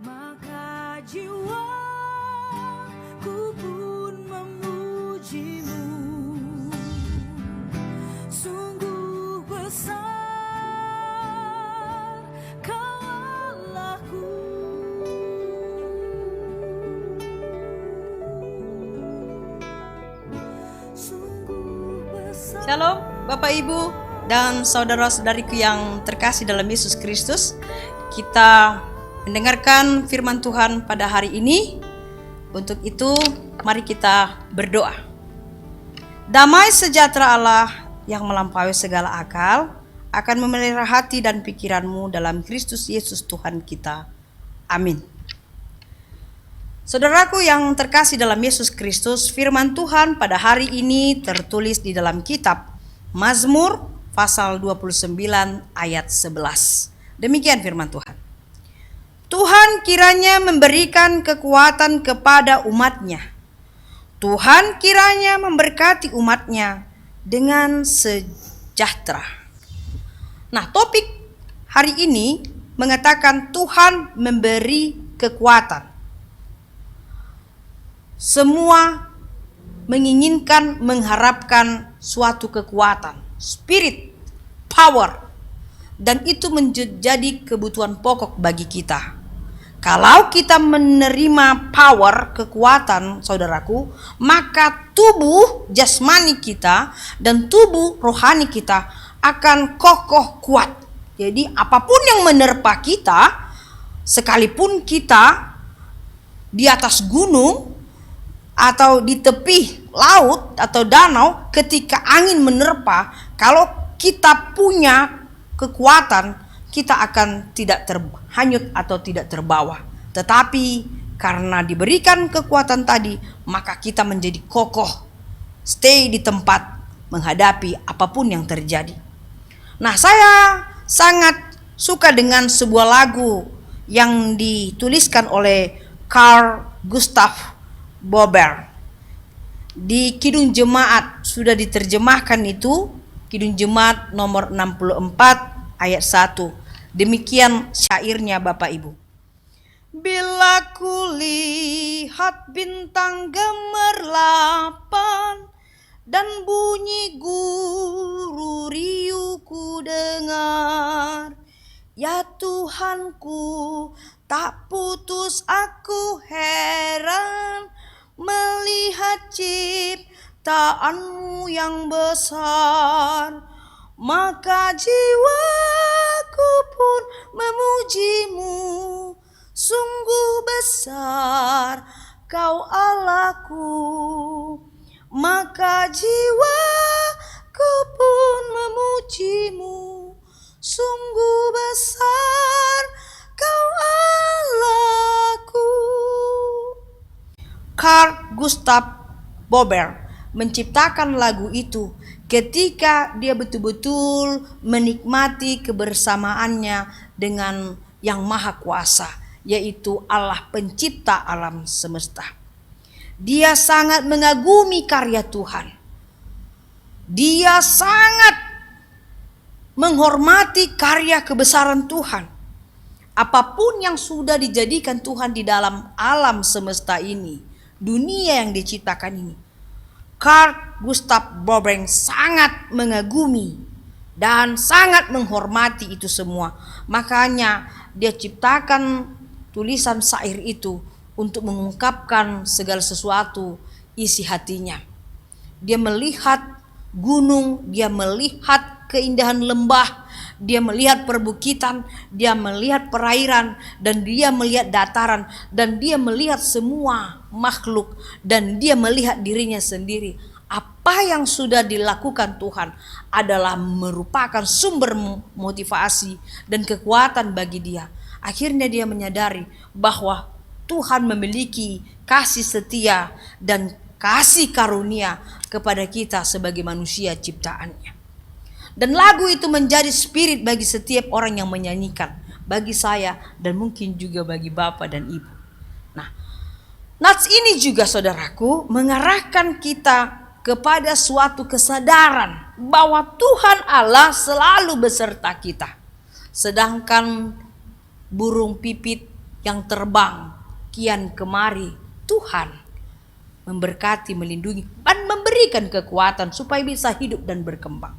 maka jiwaku pun memujimu. Sungguh besar Kau Allahku. Sungguh besar. Shalom Bapak Ibu dan saudara-saudariku yang terkasih dalam Yesus Kristus. Kita mendengarkan firman Tuhan pada hari ini. Untuk itu mari kita berdoa. Damai sejahtera Allah yang melampaui segala akal akan memelihara hati dan pikiranmu dalam Kristus Yesus Tuhan kita. Amin. Saudaraku yang terkasih dalam Yesus Kristus, firman Tuhan pada hari ini tertulis di dalam kitab Mazmur pasal 29 ayat 11. Demikian firman Tuhan. Tuhan kiranya memberikan kekuatan kepada umatnya. Tuhan kiranya memberkati umatnya dengan sejahtera. Nah, topik hari ini mengatakan Tuhan memberi kekuatan. Semua menginginkan, mengharapkan suatu kekuatan, spirit, power, dan itu menjadi kebutuhan pokok bagi kita. Kalau kita menerima power, kekuatan, saudaraku, maka tubuh jasmani kita dan tubuh rohani kita akan kokoh kuat. Jadi apapun yang menerpa kita, sekalipun kita di atas gunung atau di tepi laut atau danau, ketika angin menerpa, kalau kita punya kekuatan, kita akan tidak terhanyut atau tidak terbawa. Tetapi karena diberikan kekuatan tadi, maka kita menjadi kokoh, stay di tempat menghadapi apapun yang terjadi. Nah, saya sangat suka dengan sebuah lagu yang dituliskan oleh Carl Gustav Bober. Di Kidung Jemaat sudah diterjemahkan itu, Kidung Jemaat nomor 64 ayat 1. Demikian syairnya Bapak Ibu. Bila kulihat bintang gemerlapan dan bunyi guru riuh ku dengar, ya Tuhanku, tak putus aku heran melihat ciptaanmu yang besar. Maka jiwaku pun memujimu, sungguh besar Kau Allahku. Maka jiwaku pun memujimu, sungguh besar Kau Allahku. Carl Gustav Bober menciptakan lagu itu ketika dia betul-betul menikmati kebersamaannya dengan Yang Maha Kuasa, yaitu Allah pencipta alam semesta. Dia sangat mengagumi karya Tuhan. Dia sangat menghormati karya kebesaran Tuhan. Apapun yang sudah dijadikan Tuhan di dalam alam semesta ini, dunia yang diciptakan ini, Carl Gustav Bober sangat mengagumi dan sangat menghormati itu semua. Makanya dia ciptakan tulisan syair itu untuk mengungkapkan segala sesuatu isi hatinya. Dia melihat gunung, dia melihat keindahan lembah, dia melihat perbukitan, dia melihat perairan, dan dia melihat dataran, dan dia melihat semua makhluk, dan dia melihat dirinya sendiri. Apa yang sudah dilakukan Tuhan adalah merupakan sumber motivasi dan kekuatan bagi dia. Akhirnya dia menyadari bahwa Tuhan memiliki kasih setia dan kasih karunia kepada kita sebagai manusia ciptaannya. Dan lagu itu menjadi spirit bagi setiap orang yang menyanyikan, bagi saya dan mungkin juga bagi Bapak dan Ibu. Nah, nats ini juga saudaraku mengarahkan kita kepada suatu kesadaran bahwa Tuhan Allah selalu beserta kita. Sedangkan burung pipit yang terbang kian kemari. Tuhan memberkati, melindungi, dan memberikan kekuatan supaya bisa hidup dan berkembang.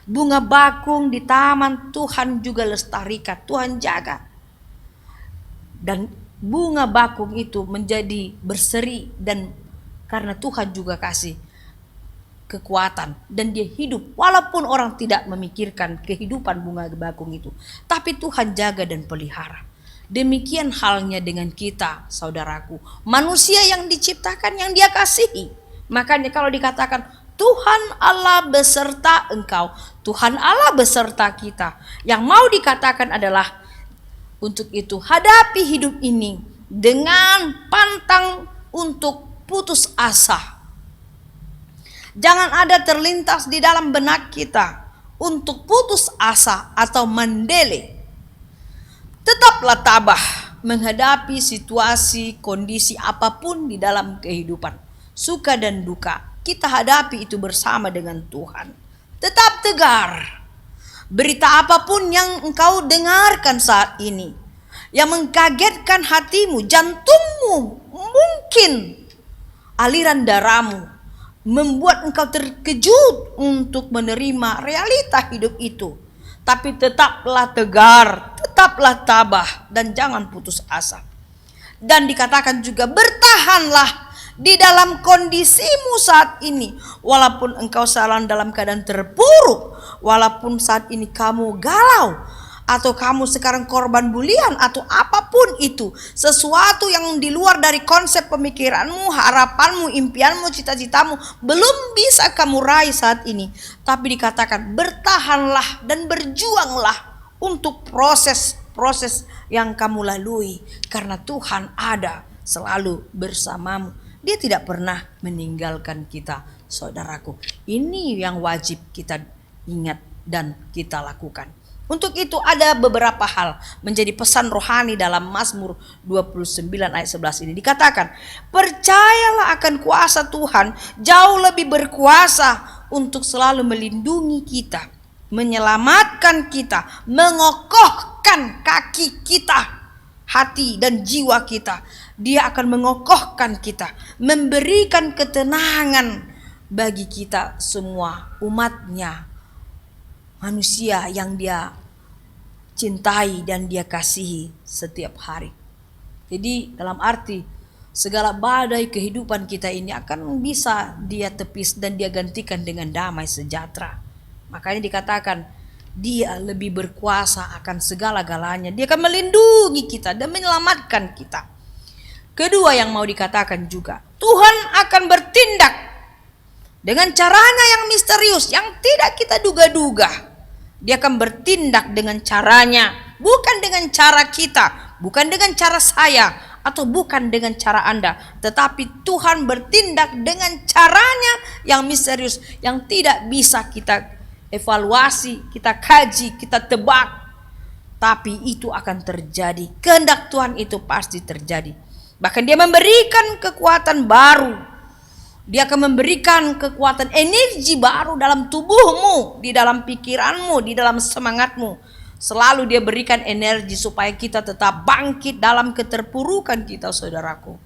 Bunga bakung di taman Tuhan juga lestarikan, Tuhan jaga. Dan bunga bakung itu menjadi berseri, dan karena Tuhan juga kasih kekuatan dan dia hidup walaupun orang tidak memikirkan kehidupan bunga bakung itu, tapi Tuhan jaga dan pelihara. Demikian halnya dengan kita, saudaraku, manusia yang diciptakan, yang dia kasihi. Makanya kalau dikatakan Tuhan Allah beserta engkau, Tuhan Allah beserta kita, yang mau dikatakan adalah untuk itu hadapi hidup ini dengan pantang untuk putus asa. Jangan ada terlintas di dalam benak kita untuk putus asa atau mendele. Tetaplah tabah menghadapi situasi, kondisi apapun di dalam kehidupan. Suka dan duka, kita hadapi itu bersama dengan Tuhan. Tetap tegar. Berita apapun yang engkau dengarkan saat ini, yang mengkagetkan hatimu, jantungmu, mungkin aliran darahmu, membuat engkau terkejut untuk menerima realita hidup itu. Tapi tetaplah tegar, tetaplah tabah, dan jangan putus asa. Dan dikatakan juga bertahanlah di dalam kondisimu saat ini. Walaupun engkau dalam keadaan terpuruk, walaupun saat ini kamu galau, atau kamu sekarang korban bulian, atau apapun itu, sesuatu yang di luar dari konsep pemikiranmu, harapanmu, impianmu, cita-citamu belum bisa kamu raih saat ini, tapi dikatakan bertahanlah dan berjuanglah untuk proses yang kamu lalui, karena Tuhan ada selalu bersamamu. Dia tidak pernah meninggalkan kita, saudaraku. Ini yang wajib kita ingat dan kita lakukan. Untuk itu ada beberapa hal menjadi pesan rohani dalam Mazmur 29 ayat 11 ini. Dikatakan, percayalah akan kuasa Tuhan, jauh lebih berkuasa untuk selalu melindungi kita, menyelamatkan kita, mengokohkan kaki kita, hati dan jiwa kita. Dia akan mengokohkan kita, memberikan ketenangan bagi kita semua, umatnya, manusia yang dia cintai dan dia kasihi setiap hari. Jadi dalam arti segala badai kehidupan kita ini akan bisa dia tepis dan dia gantikan dengan damai sejahtera. Makanya dikatakan dia lebih berkuasa akan segala-galanya. Dia akan melindungi kita dan menyelamatkan kita. Kedua yang mau dikatakan juga, Tuhan akan bertindak dengan caranya yang misterius, yang tidak kita duga-duga. Dia akan bertindak dengan caranya, bukan dengan cara kita, bukan dengan cara saya, atau bukan dengan cara Anda. Tetapi Tuhan bertindak dengan caranya yang misterius, yang tidak bisa kita evaluasi, kita kaji, kita tebak. Tapi itu akan terjadi. Kehendak Tuhan itu pasti terjadi. Bahkan dia memberikan kekuatan baru. Dia akan memberikan kekuatan energi baru dalam tubuhmu, di dalam pikiranmu, di dalam semangatmu. Selalu dia berikan energi supaya kita tetap bangkit dalam keterpurukan kita, saudaraku.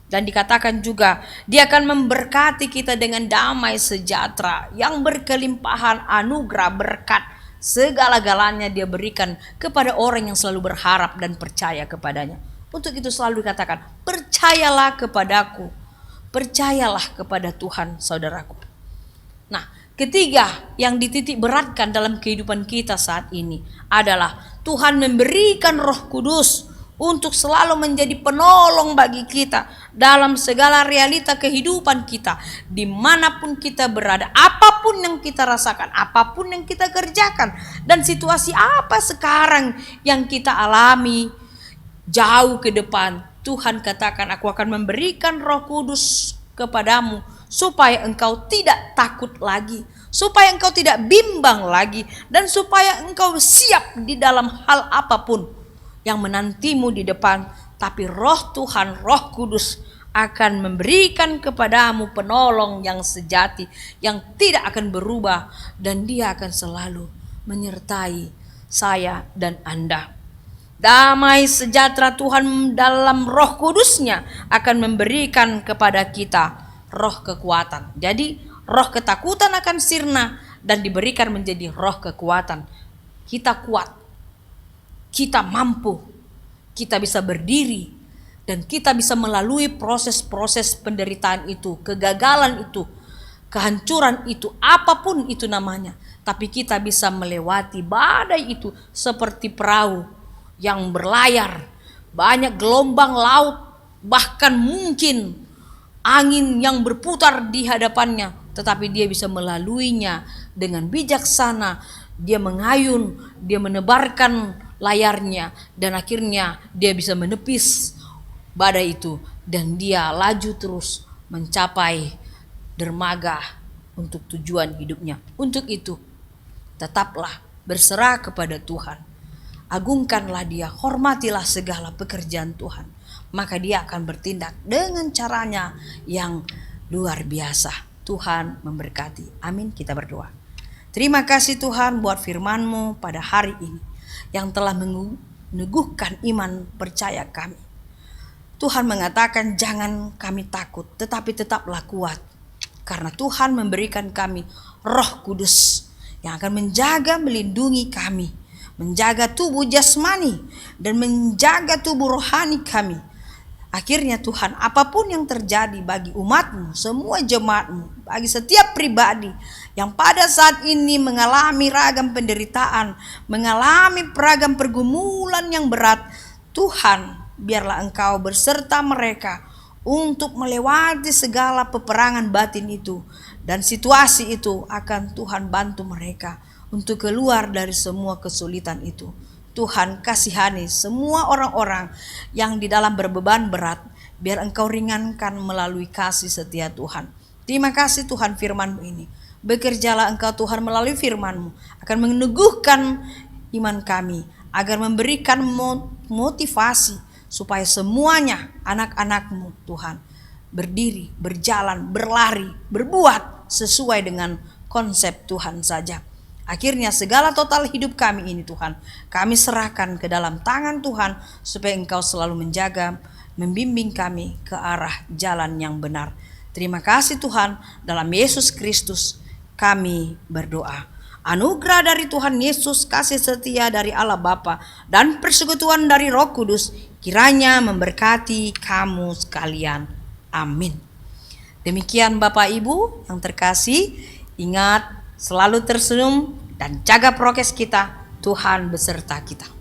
Dan dikatakan juga dia akan memberkati kita dengan damai sejahtera yang berkelimpahan anugerah berkat. Segala-galanya dia berikan kepada orang yang selalu berharap dan percaya kepadanya. Untuk itu selalu dikatakan, percayalah kepadaku. Percayalah kepada Tuhan, saudaraku. Nah, ketiga yang dititik beratkan dalam kehidupan kita saat ini adalah Tuhan memberikan Roh Kudus untuk selalu menjadi penolong bagi kita dalam segala realita kehidupan kita, dimanapun kita berada, apapun yang kita rasakan, apapun yang kita kerjakan, dan situasi apa sekarang yang kita alami jauh ke depan. Tuhan katakan, aku akan memberikan Roh Kudus kepadamu supaya engkau tidak takut lagi, supaya engkau tidak bimbang lagi, dan supaya engkau siap di dalam hal apapun yang menantimu di depan. Tapi Roh Tuhan, Roh Kudus akan memberikan kepadamu penolong yang sejati, yang tidak akan berubah, dan dia akan selalu menyertai saya dan Anda. Damai sejahtera Tuhan dalam Roh Kudus-Nya akan memberikan kepada kita roh kekuatan. Jadi roh ketakutan akan sirna dan diberikan menjadi roh kekuatan. Kita kuat, kita mampu, kita bisa berdiri, dan kita bisa melalui proses-proses penderitaan itu, kegagalan itu, kehancuran itu, apapun itu namanya. Tapi kita bisa melewati badai itu seperti perahu yang berlayar, banyak gelombang laut, bahkan mungkin angin yang berputar di hadapannya, tetapi dia bisa melaluinya dengan bijaksana. Dia mengayun, dia menebarkan layarnya, dan akhirnya dia bisa menepis badai itu, dan dia laju terus mencapai dermaga untuk tujuan hidupnya. Untuk itu, tetaplah berserah kepada Tuhan. Agungkanlah Dia, hormatilah segala pekerjaan Tuhan. Maka Dia akan bertindak dengan caranya yang luar biasa. Tuhan memberkati. Amin. Kita berdoa. Terima kasih Tuhan buat firman-Mu pada hari ini yang telah meneguhkan iman percaya kami. Tuhan mengatakan jangan kami takut, tetapi tetaplah kuat. Karena Tuhan memberikan kami Roh Kudus yang akan menjaga, melindungi kami, menjaga tubuh jasmani dan menjaga tubuh rohani kami. Akhirnya Tuhan, apapun yang terjadi bagi umat-Mu, semua jemaat-Mu, bagi setiap pribadi yang pada saat ini mengalami ragam penderitaan, mengalami beragam pergumulan yang berat, Tuhan, biarlah Engkau berserta mereka untuk melewati segala peperangan batin itu, dan situasi itu akan Tuhan bantu mereka untuk keluar dari semua kesulitan itu. Tuhan kasihani semua orang-orang yang di dalam berbeban berat, biar Engkau ringankan melalui kasih setia Tuhan. Terima kasih Tuhan firman-Mu ini. Bekerjalah Engkau Tuhan melalui firman-Mu, akan meneguhkan iman kami, agar memberikan motivasi supaya semuanya anak-anak-Mu Tuhan berdiri, berjalan, berlari, berbuat sesuai dengan konsep Tuhan saja. Akhirnya segala total hidup kami ini Tuhan, kami serahkan ke dalam tangan Tuhan, supaya Engkau selalu menjaga, membimbing kami ke arah jalan yang benar. Terima kasih Tuhan, dalam Yesus Kristus kami berdoa. Anugerah dari Tuhan Yesus, kasih setia dari Allah Bapa, dan persekutuan dari Roh Kudus kiranya memberkati kamu sekalian. Amin. Demikian Bapak Ibu yang terkasih, ingat selalu tersenyum dan jaga prokes kita. Tuhan beserta kita.